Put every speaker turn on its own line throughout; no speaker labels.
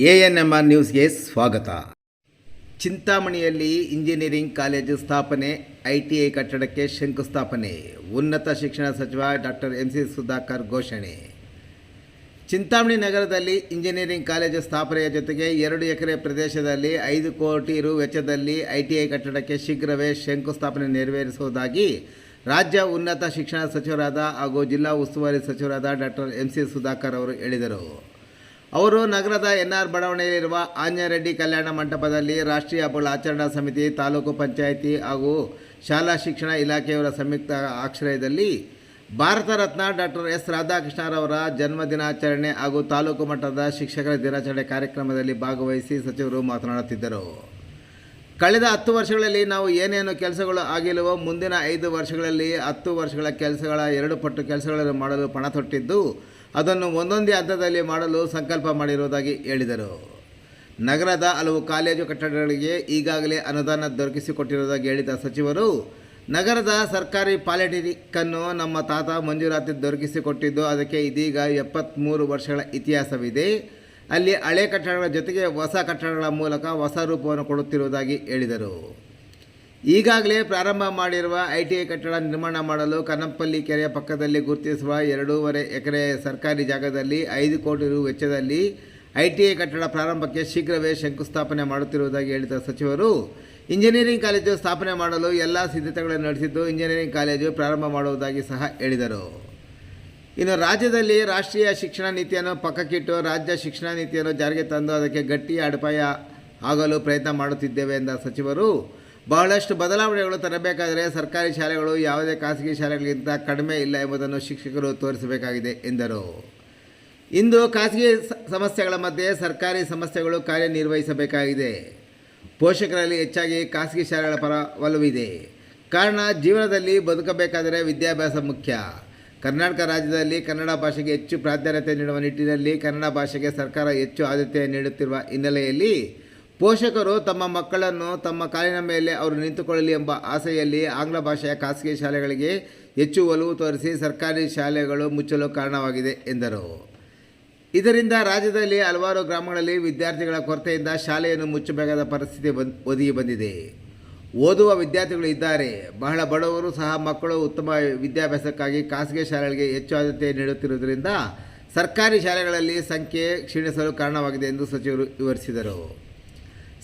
ANMR ನ್ಯೂಸ್ಗೆ ಸ್ವಾಗತ. ಚಿಂತಾಮಣಿಯಲ್ಲಿ engineering college ಸ್ಥಾಪನೆ, ITI ಕಟ್ಟಡಕ್ಕೆ ಶಂಕುಸ್ಥಾಪನೆ. ಉನ್ನತ ಶಿಕ್ಷಣ ಸಚಿವ ಡಾಕ್ಟರ್ MC ಸುಧಾಕರ್ ಘೋಷಣೆ. ಚಿಂತಾಮಣಿ ನಗರದಲ್ಲಿ ಇಂಜಿನಿಯರಿಂಗ್ ಕಾಲೇಜು ಸ್ಥಾಪನೆಯ ಜೊತೆಗೆ 2 ಎಕರೆ ಪ್ರದೇಶದಲ್ಲಿ 5 ಕೋಟಿ ರು ವೆಚ್ಚದಲ್ಲಿ ITI ಕಟ್ಟಡಕ್ಕೆ ಶೀಘ್ರವೇ ಶಂಕುಸ್ಥಾಪನೆ ನೆರವೇರಿಸುವುದಾಗಿ ರಾಜ್ಯ ಉನ್ನತ ಶಿಕ್ಷಣ ಸಚಿವರಾದ ಹಾಗೂ ಜಿಲ್ಲಾ ಉಸ್ತುವಾರಿ ಸಚಿವರಾದ ಡಾಕ್ಟರ್ MC ಸುಧಾಕರ್ ಅವರು ಹೇಳಿದರು. ಅವರು ನಗರದ NR ಬಡಾವಣೆಯಲ್ಲಿರುವ ಆಂಜನೇಯರೆಡ್ಡಿ ಕಲ್ಯಾಣ ಮಂಟಪದಲ್ಲಿ ರಾಷ್ಟ್ರೀಯ ಹಬ್ಬಗಳ ಆಚರಣಾ ಸಮಿತಿ, ತಾಲೂಕು ಪಂಚಾಯಿತಿ ಹಾಗೂ ಶಾಲಾ ಶಿಕ್ಷಣ ಇಲಾಖೆಯವರ ಸಂಯುಕ್ತ ಆಶ್ರಯದಲ್ಲಿ ಭಾರತ ರತ್ನ ಡಾಕ್ಟರ್ S ರಾಧಾಕೃಷ್ಣರವರ ಜನ್ಮದಿನಾಚರಣೆ ಹಾಗೂ ತಾಲೂಕು ಮಟ್ಟದ ಶಿಕ್ಷಕರ ದಿನಾಚರಣೆ ಕಾರ್ಯಕ್ರಮದಲ್ಲಿ ಭಾಗವಹಿಸಿ ಸಚಿವರು ಮಾತನಾಡುತ್ತಿದ್ದರು. ಕಳೆದ 10 ವರ್ಷಗಳಲ್ಲಿ ನಾವು ಏನೇನು ಕೆಲಸಗಳು ಆಗಿಲ್ಲವೋ ಮುಂದಿನ 5 ವರ್ಷಗಳಲ್ಲಿ 10 ವರ್ಷಗಳ ಕೆಲಸಗಳ 2 ಪಟ್ಟು ಕೆಲಸಗಳನ್ನು ಮಾಡಲು ಪಣ ತೊಟ್ಟಿದ್ದು, ಅದನ್ನು ಒಂದೊಂದೇ ಹಂತದಲ್ಲಿ ಮಾಡಲು ಸಂಕಲ್ಪ ಮಾಡಿರುವುದಾಗಿ ಹೇಳಿದರು. ನಗರದ ಹಲವು ಕಾಲೇಜು ಕಟ್ಟಡಗಳಿಗೆ ಈಗಾಗಲೇ ಅನುದಾನ ದೊರಕಿಸಿಕೊಟ್ಟಿರುವುದಾಗಿ ಹೇಳಿದ ಸಚಿವರು, ನಗರದ ಸರ್ಕಾರಿ ಪಾಲಿಟೆಕ್ನಿಕ್ಕನ್ನು ನಮ್ಮ ತಾತ ಮಂಜೂರಾತಿ ದೊರಕಿಸಿಕೊಟ್ಟಿದ್ದು, ಅದಕ್ಕೆ ಇದೀಗ 73 ವರ್ಷಗಳ ಇತಿಹಾಸವಿದೆ. ಅಲ್ಲಿ ಹಳೆ ಕಟ್ಟಡಗಳ ಜೊತೆಗೆ ಹೊಸ ಕಟ್ಟಡಗಳ ಮೂಲಕ ಹೊಸ ರೂಪವನ್ನು ಕೊಡುತ್ತಿರುವುದಾಗಿ ಹೇಳಿದರು. ಈಗಾಗಲೇ ಪ್ರಾರಂಭ ಮಾಡಿರುವ ITI ಕಟ್ಟಡ ನಿರ್ಮಾಣ ಮಾಡಲು ಕನ್ನಂಪಲ್ಲಿ ಕೆರೆಯ ಪಕ್ಕದಲ್ಲಿ ಗುರುತಿಸುವ 2.5 ಎಕರೆ ಸರ್ಕಾರಿ ಜಾಗದಲ್ಲಿ 5 ಕೋಟಿ ರು ವೆಚ್ಚದಲ್ಲಿ ITI ಕಟ್ಟಡ ಪ್ರಾರಂಭಕ್ಕೆ ಶೀಘ್ರವೇ ಶಂಕುಸ್ಥಾಪನೆ ಮಾಡುತ್ತಿರುವುದಾಗಿ ಹೇಳಿದ ಸಚಿವರು, ಇಂಜಿನಿಯರಿಂಗ್ ಕಾಲೇಜು ಸ್ಥಾಪನೆ ಮಾಡಲು ಎಲ್ಲ ಸಿದ್ಧತೆಗಳನ್ನು ನಡೆಸಿದ್ದು, ಇಂಜಿನಿಯರಿಂಗ್ ಕಾಲೇಜು ಪ್ರಾರಂಭ ಮಾಡುವುದಾಗಿ ಸಹ ಹೇಳಿದರು. ಇನ್ನು ರಾಜ್ಯದಲ್ಲಿ ರಾಷ್ಟ್ರೀಯ ಶಿಕ್ಷಣ ನೀತಿಯನ್ನು ಪಕ್ಕಕ್ಕಿಟ್ಟು ರಾಜ್ಯ ಶಿಕ್ಷಣ ನೀತಿಯನ್ನು ಜಾರಿಗೆ ತಂದು ಅದಕ್ಕೆ ಗಟ್ಟಿ ಅಡಿಪಾಯ ಆಗಲು ಪ್ರಯತ್ನ ಮಾಡುತ್ತಿದ್ದೇವೆ ಎಂದ ಸಚಿವರು, ಬಹಳಷ್ಟು ಬದಲಾವಣೆಗಳು ತರಬೇಕಾದರೆ ಸರ್ಕಾರಿ ಶಾಲೆಗಳು ಯಾವುದೇ ಖಾಸಗಿ ಶಾಲೆಗಳಿಗಿಂತ ಕಡಿಮೆ ಇಲ್ಲ ಎಂಬುದನ್ನು ಶಿಕ್ಷಕರು ತೋರಿಸಬೇಕಾಗಿದೆ ಎಂದರು. ಇಂದು ಖಾಸಗಿ ಸಂಸ್ಥೆಗಳ ಮಧ್ಯೆ ಸರ್ಕಾರಿ ಸಂಸ್ಥೆಗಳು ಕಾರ್ಯನಿರ್ವಹಿಸಬೇಕಾಗಿದೆ. ಪೋಷಕರಲ್ಲಿ ಹೆಚ್ಚಾಗಿ ಖಾಸಗಿ ಶಾಲೆಗಳ ಪರ ಒಲವಿದೆ. ಕಾರಣ, ಜೀವನದಲ್ಲಿ ಬದುಕಬೇಕಾದರೆ ವಿದ್ಯಾಭ್ಯಾಸ ಮುಖ್ಯ. ಕರ್ನಾಟಕ ರಾಜ್ಯದಲ್ಲಿ ಕನ್ನಡ ಭಾಷೆಗೆ ಹೆಚ್ಚು ಪ್ರಾಧಾನ್ಯತೆ ನೀಡುವ ನಿಟ್ಟಿನಲ್ಲಿ ಕನ್ನಡ ಭಾಷೆಗೆ ಸರ್ಕಾರ ಹೆಚ್ಚು ಆದ್ಯತೆ ನೀಡುತ್ತಿರುವ ಹಿನ್ನೆಲೆಯಲ್ಲಿ ಪೋಷಕರು ತಮ್ಮ ಮಕ್ಕಳನ್ನು ತಮ್ಮ ಕಾಲಿನ ಮೇಲೆ ಅವರು ನಿಂತುಕೊಳ್ಳಲಿ ಎಂಬ ಆಸೆಯಲ್ಲಿ ಆಂಗ್ಲ ಭಾಷೆಯ ಖಾಸಗಿ ಶಾಲೆಗಳಿಗೆ ಹೆಚ್ಚು ಒಲವು ತೋರಿಸಿ ಸರ್ಕಾರಿ ಶಾಲೆಗಳು ಮುಚ್ಚಲು ಕಾರಣವಾಗಿದೆ ಎಂದರು. ಇದರಿಂದ ರಾಜ್ಯದಲ್ಲಿ ಹಲವಾರು ಗ್ರಾಮಗಳಲ್ಲಿ ವಿದ್ಯಾರ್ಥಿಗಳ ಕೊರತೆಯಿಂದ ಶಾಲೆಯನ್ನು ಮುಚ್ಚಬೇಕಾದ ಪರಿಸ್ಥಿತಿ ಒದಗಿ ಬಂದಿದೆ. ಓದುವ ವಿದ್ಯಾರ್ಥಿಗಳು ಇದ್ದಾರೆ. ಬಹಳ ಬಡವರು ಸಹ ಮಕ್ಕಳು ಉತ್ತಮ ವಿದ್ಯಾಭ್ಯಾಸಕ್ಕಾಗಿ ಖಾಸಗಿ ಶಾಲೆಗಳಿಗೆ ಹೆಚ್ಚು ಆದ್ಯತೆ ನೀಡುತ್ತಿರುವುದರಿಂದ ಸರ್ಕಾರಿ ಶಾಲೆಗಳಲ್ಲಿ ಸಂಖ್ಯೆ ಕ್ಷೀಣಿಸಲು ಕಾರಣವಾಗಿದೆ ಎಂದು ಸಚಿವರು ವಿವರಿಸಿದರು.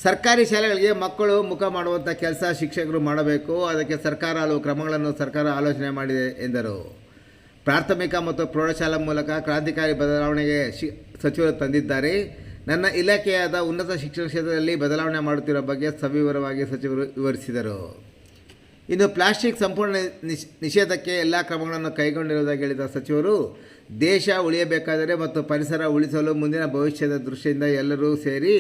ಸರ್ಕಾರಿ ಶಾಲೆಗಳಿಗೆ ಮಕ್ಕಳು ಮುಖ ಮಾಡುವಂಥ ಕೆಲಸ ಶಿಕ್ಷಕರು ಮಾಡಬೇಕು. ಅದಕ್ಕೆ ಸರ್ಕಾರ ಹಲವು ಕ್ರಮಗಳನ್ನು ಆಲೋಚನೆ ಮಾಡಿದೆ ಎಂದರು. ಪ್ರಾಥಮಿಕ ಮತ್ತು ಪ್ರೌಢಶಾಲಾ ಮೂಲಕ ಕ್ರಾಂತಿಕಾರಿ ಬದಲಾವಣೆಗೆ ಸಚಿವರು ತಂದಿದ್ದಾರೆ. ನನ್ನ ಇಲಾಖೆಯಾದ ಉನ್ನತ ಶಿಕ್ಷಣ ಕ್ಷೇತ್ರದಲ್ಲಿ ಬದಲಾವಣೆ ಮಾಡುತ್ತಿರುವ ಬಗ್ಗೆ ಸವಿವರವಾಗಿ ಸಚಿವರು ವಿವರಿಸಿದರು. ಇನ್ನು ಪ್ಲಾಸ್ಟಿಕ್ ಸಂಪೂರ್ಣ ನಿಷೇಧಕ್ಕೆ ಎಲ್ಲ ಕ್ರಮಗಳನ್ನು ಕೈಗೊಂಡಿರುವುದಾಗಿ ಹೇಳಿದ ಸಚಿವರು, ದೇಶ ಉಳಿಯಬೇಕಾದರೆ ಮತ್ತು ಪರಿಸರ ಉಳಿಸಲು ಮುಂದಿನ ಭವಿಷ್ಯದ ದೃಷ್ಟಿಯಿಂದ ಎಲ್ಲರೂ ಸೇರಿ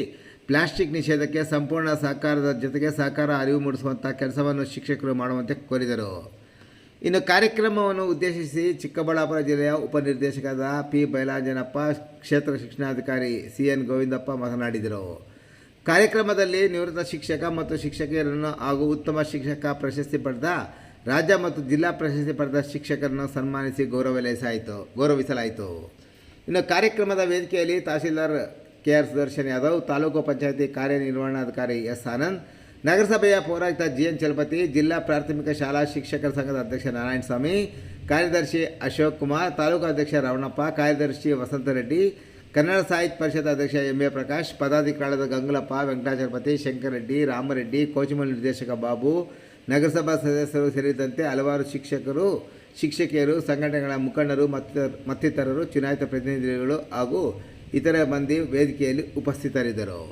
ಪ್ಲಾಸ್ಟಿಕ್ ನಿಷೇಧಕ್ಕೆ ಸಂಪೂರ್ಣ ಸಹಕಾರದ ಜೊತೆಗೆ ಸಹಕಾರ ಅರಿವು ಮೂಡಿಸುವಂಥ ಕೆಲಸವನ್ನು ಶಿಕ್ಷಕರು ಮಾಡುವಂತೆ ಕೋರಿದರು. ಇನ್ನು ಕಾರ್ಯಕ್ರಮವನ್ನು ಉದ್ದೇಶಿಸಿ ಚಿಕ್ಕಬಳ್ಳಾಪುರ ಜಿಲ್ಲೆಯ ಉಪನಿರ್ದೇಶಕರಾದ P. ಬೈಲಾಂಜನಪ್ಪ, ಕ್ಷೇತ್ರ ಶಿಕ್ಷಣಾಧಿಕಾರಿ CN ಗೋವಿಂದಪ್ಪ ಮಾತನಾಡಿದರು. ಕಾರ್ಯಕ್ರಮದಲ್ಲಿ ನಿವೃತ್ತ ಶಿಕ್ಷಕ ಮತ್ತು ಶಿಕ್ಷಕಿಯರನ್ನು ಹಾಗೂ ಉತ್ತಮ ಶಿಕ್ಷಕ ಪ್ರಶಸ್ತಿ ಪಡೆದ ರಾಜ್ಯ ಮತ್ತು ಜಿಲ್ಲಾ ಪ್ರಶಸ್ತಿ ಪಡೆದ ಶಿಕ್ಷಕರನ್ನು ಸನ್ಮಾನಿಸಿ ಗೌರವಿಸಲಾಯಿತು. ಇನ್ನು ಕಾರ್ಯಕ್ರಮದ ವೇದಿಕೆಯಲ್ಲಿ ತಹಸೀಲ್ದಾರ್ KR ಸುದರ್ಶನ್ ಯಾದವ್, ತಾಲೂಕು ಪಂಚಾಯಿತಿ ಕಾರ್ಯನಿರ್ವಹಣಾಧಿಕಾರಿ S. ಆನಂದ್, ನಗರಸಭೆಯ ಪೌರಾಯುಕ್ತ GN ಚಲಪತಿ, ಜಿಲ್ಲಾ ಪ್ರಾಥಮಿಕ ಶಾಲಾ ಶಿಕ್ಷಕರ ಸಂಘದ ಅಧ್ಯಕ್ಷ ನಾರಾಯಣಸ್ವಾಮಿ, ಕಾರ್ಯದರ್ಶಿ ಅಶೋಕ್ ಕುಮಾರ್, ತಾಲೂಕು ಅಧ್ಯಕ್ಷ ರಮಣಪ್ಪ, ಕಾರ್ಯದರ್ಶಿ ವಸಂತರೆಡ್ಡಿ, ಕನ್ನಡ ಸಾಹಿತ್ಯ ಪರಿಷತ್ ಅಧ್ಯಕ್ಷ MA ಪ್ರಕಾಶ್, ಪದಾಧಿಕಾರಿಗಳಾದ ಗಂಗುಲಪ್ಪ, ವೆಂಕಟಾಚಲಪತಿ, ಶಂಕರರೆಡ್ಡಿ, ರಾಮರೆಡ್ಡಿ, ಕೋಚಿಮಲ್ ನಿರ್ದೇಶಕ ಬಾಬು, ನಗರಸಭಾ ಸದಸ್ಯರು ಸೇರಿದಂತೆ ಹಲವಾರು ಶಿಕ್ಷಕರು, ಶಿಕ್ಷಕಿಯರು, ಸಂಘಟನೆಗಳ ಮುಖಂಡರು ಮತ್ತಿತರರು, ಚುನಾಯಿತ ಪ್ರತಿನಿಧಿಗಳು ಹಾಗೂ ಇತರ ಮಂದಿ ವೇದಿಕೆಯಲ್ಲಿ ಉಪಸ್ಥಿತರಿದ್ದರು.